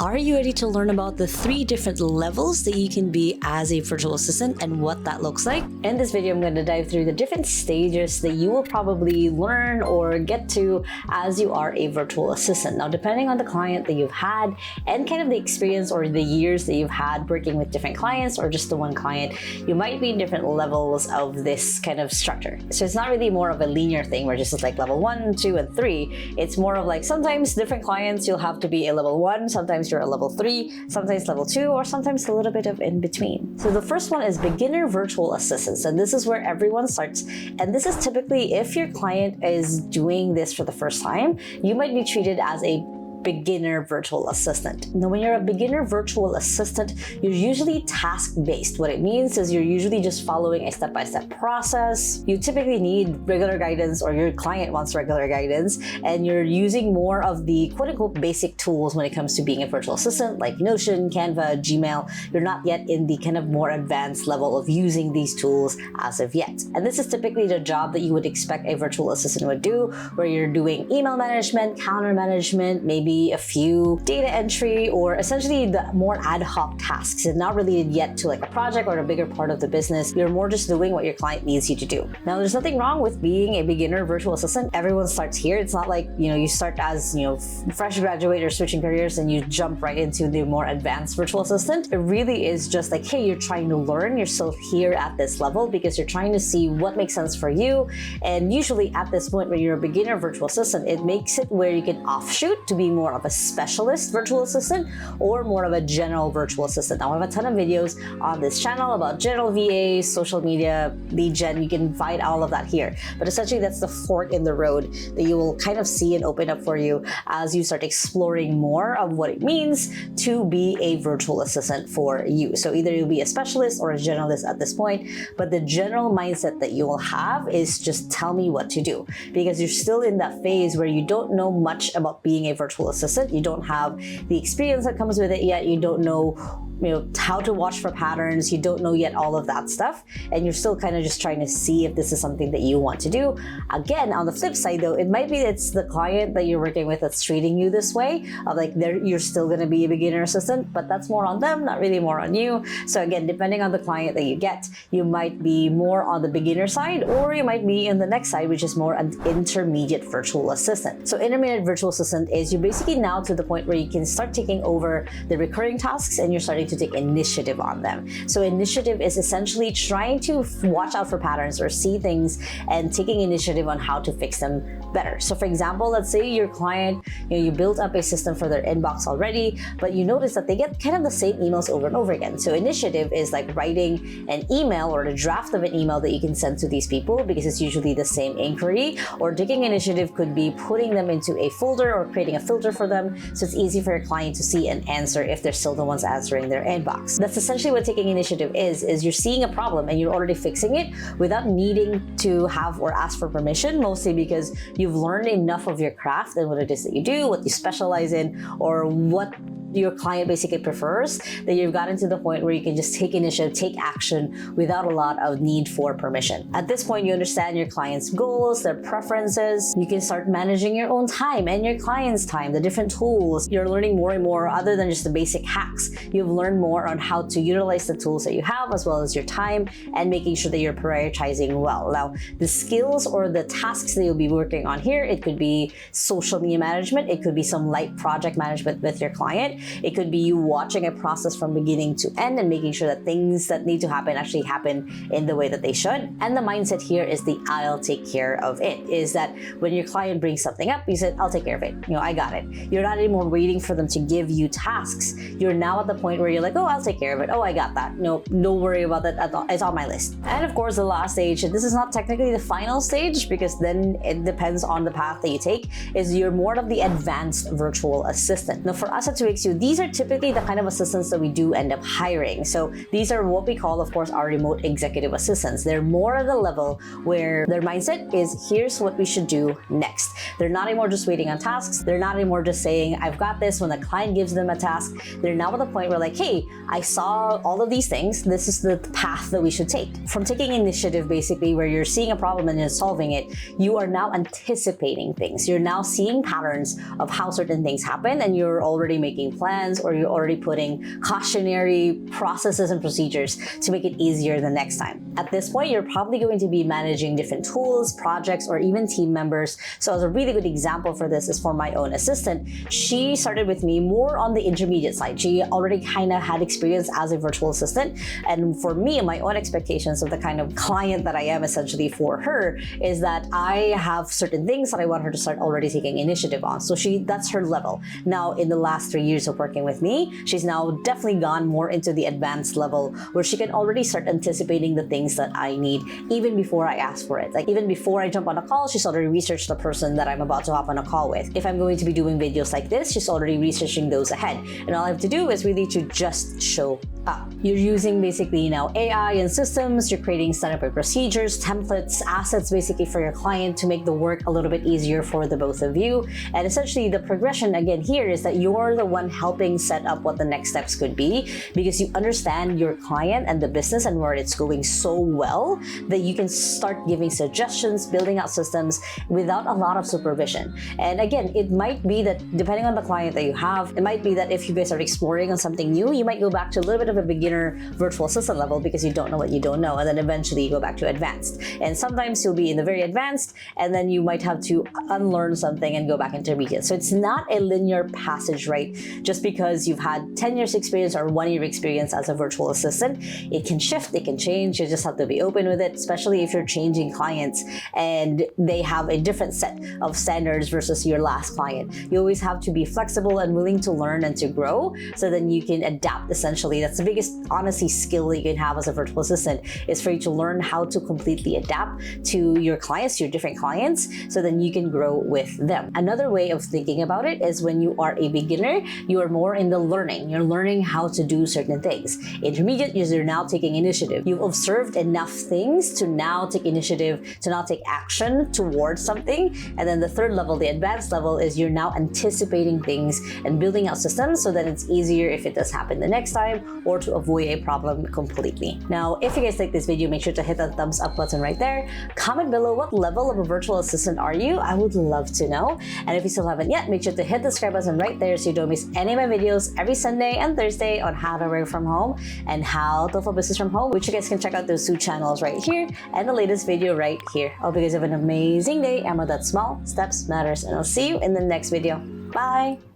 Are you ready to learn about the 3 different levels that you can be as a virtual assistant and what that looks like? In this video, I'm going to dive through the different stages that you will probably learn or get to as you are a virtual assistant. Now, depending on the client that you've had and kind of the experience or the years that you've had working with different clients or just the one client, you might be in different levels of this kind of structure. So it's not really more of a linear thing where just like level 1, 2, and 3. It's more of like sometimes different clients you'll have to be a level 1, sometimes you're a level 3, sometimes level 2, or sometimes a little bit of in between. So the first one is beginner virtual assistants, and this is where everyone starts. And this is typically if your client is doing this for the first time, you might be treated as a beginner virtual assistant. Now, when you're a beginner virtual assistant, you're usually task-based. What it means is you're usually just following a step-by-step process. You typically need regular guidance, or your client wants regular guidance, and you're using more of the quote-unquote basic tools when it comes to being a virtual assistant, like Notion, Canva, Gmail. You're not yet in the kind of more advanced level of using these tools as of yet. And this is typically the job that you would expect a virtual assistant would do, where you're doing email management, calendar management, maybe a few data entry, or essentially the more ad hoc tasks and not related yet to like a project or a bigger part of the business. You're more just doing what your client needs you to do. Now, there's nothing wrong with being a beginner virtual assistant. Everyone starts here. It's not like, you start as, fresh graduate or switching careers and you jump right into the more advanced virtual assistant. It really is just like, hey, you're trying to learn. You're still here at this level because you're trying to see what makes sense for you. And usually at this point, when you're a beginner virtual assistant, it makes it where you can offshoot to be more of a specialist virtual assistant or more of a general virtual assistant. Now, I have a ton of videos on this channel about general VAs, social media, lead gen. You can find all of that here. But essentially, that's the fork in the road that you will kind of see and open up for you as you start exploring more of what it means to be a virtual assistant for you. So either you'll be a specialist or a generalist at this point, but the general mindset that you will have is just tell me what to do, because you're still in that phase where you don't know much about being a virtual assistant. You don't have the experience that comes with it yet. You don't know how to watch for patterns. You don't know yet all of that stuff. And you're still kind of just trying to see if this is something that you want to do. Again, on the flip side though, it might be it's the client that you're working with that's treating you this way, of like you're still going to be a beginner assistant, but that's more on them, not really more on you. So again, depending on the client that you get, you might be more on the beginner side, or you might be in the next side, which is more an intermediate virtual assistant. So intermediate virtual assistant is you're basically now to the point where you can start taking over the recurring tasks and you're starting to take initiative on them. So initiative is essentially trying to watch out for patterns or see things and taking initiative on how to fix them better. So for example, let's say your client, you built up a system for their inbox already, but you notice that they get kind of the same emails over and over again. So initiative is like writing an email or a draft of an email that you can send to these people because it's usually the same inquiry. Or taking initiative could be putting them into a folder or creating a filter for them so it's easy for your client to see and answer if they're still the ones answering their inbox. That's essentially what taking initiative is you're seeing a problem and you're already fixing it without needing to have or ask for permission, mostly because you've learned enough of your craft and what it is that you do, what you specialize in, or what your client basically prefers, that you've gotten to the point where you can just take initiative, take action without a lot of need for permission. At this point, you understand your client's goals, their preferences. You can start managing your own time and your client's time, the different tools. You're learning more and more other than just the basic hacks. You've learned more on how to utilize the tools that you have as well as your time and making sure that you're prioritizing well. Now, the skills or the tasks that you'll be working on here, it could be social media management. It could be some light project management with your client. It could be you watching a process from beginning to end and making sure that things that need to happen actually happen in the way that they should. And the mindset here is the I'll take care of it, is that when your client brings something up, you said, I'll take care of it. I got it. You're not anymore waiting for them to give you tasks. You're now at the point where you're like, oh, I'll take care of it. Oh, I got that. No, don't worry about that at all. It's on my list. And of course, the last stage, and this is not technically the final stage because then it depends on the path that you take, is you're more of the advanced virtual assistant. Now, for us at 2XU, these are typically the kind of assistants that we do end up hiring. So these are what we call, of course, our remote executive assistants. They're more at the level where their mindset is, here's what we should do next. They're not anymore just waiting on tasks. They're not anymore just saying, I've got this when the client gives them a task. They're now at the point where like, hey, hey, I saw all of these things. This is the path that we should take. From taking initiative, basically, where you're seeing a problem and you're solving it, you are now anticipating things. You're now seeing patterns of how certain things happen, and you're already making plans, or you're already putting cautionary processes and procedures to make it easier the next time. At this point, you're probably going to be managing different tools, projects, or even team members. So as a really good example for this is for my own assistant. She started with me more on the intermediate side. She already kind of had experience as a virtual assistant. And for me, my own expectations of the kind of client that I am essentially for her is that I have certain things that I want her to start already taking initiative on. So that's her level. Now, in the last 3 years of working with me, she's now definitely gone more into the advanced level where she can already start anticipating the things that I need even before I ask for it. Like even before I jump on a call, she's already researched the person that I'm about to hop on a call with. If I'm going to be doing videos like this, she's already researching those ahead. And all I have to do is really to just show up. You're using basically now AI and systems, you're creating standard procedures, templates, assets basically for your client to make the work a little bit easier for the both of you. And essentially the progression again here is that you're the one helping set up what the next steps could be, because you understand your client and the business and where it's going so well that you can start giving suggestions, building out systems without a lot of supervision. And again, it might be that depending on the client that you have, it might be that if you guys are exploring on something new, you might go back to a little bit of a beginner virtual assistant level because you don't know what you don't know, and then eventually you go back to advanced. And sometimes you'll be in the very advanced, and then you might have to unlearn something and go back intermediate. So it's not a linear passage, right? Just because you've had 10 years experience or 1 year experience as a virtual assistant, it can shift, it can change. You just have to be open with it, especially if you're changing clients and they have a different set of standards versus your last client. You always have to be flexible and willing to learn and to grow, so then you can adapt essentially. That's the biggest, honestly, skill that you can have as a virtual assistant, is for you to learn how to completely adapt to your clients, your different clients, so then you can grow with them. Another way of thinking about it is when you are a beginner, you are more in the learning. You're learning how to do certain things. Intermediate is you're now taking initiative. You've observed enough things to now take initiative, to now take action towards something. And then the third level, the advanced level, is you're now anticipating things and building out systems so that it's easier if it does happen the next time, or to avoid a problem completely. Now, if you guys like this video, make sure to hit that thumbs up button right there. Comment below what level of a virtual assistant are you? I would love to know. And if you still haven't yet, make sure to hit the subscribe button right there so you don't miss any of my videos every Sunday and Thursday on how to work from home and how to fulfill business from home, which you guys can check out those two channels right here and the latest video right here. I hope you guys have an amazing day. Remember that small steps matters, and I'll see you in the next video. Bye!